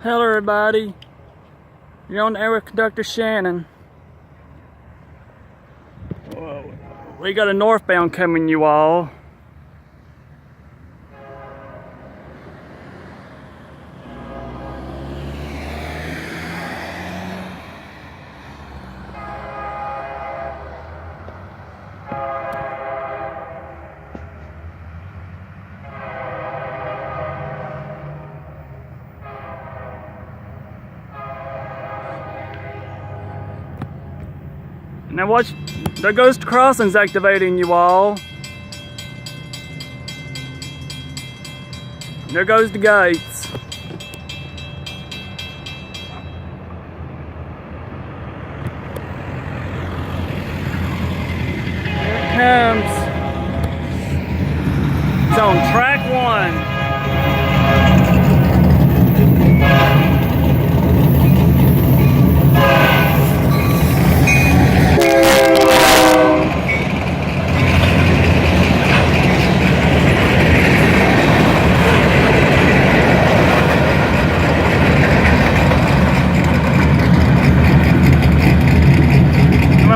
Hello everybody, you're on the air with Conductor Shannon. Whoa. We got a northbound coming, you all. Now watch, there goes the crossings activating, you all. There goes the gates. Here it comes. It's on track one.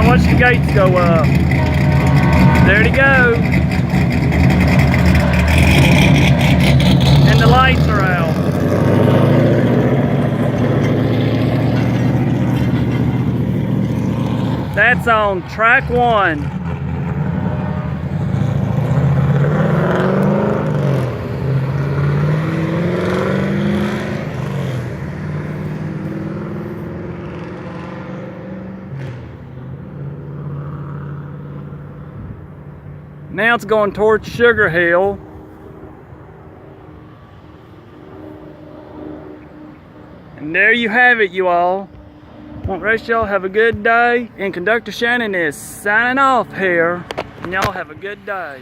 Watch the gates go up. There they go. And the lights are out. That's on track one. Now it's going towards Sugar Hill. And there you have it, you all. Want the rest of y'all have a good day. And Conductor Shannon is signing off here. And y'all have a good day.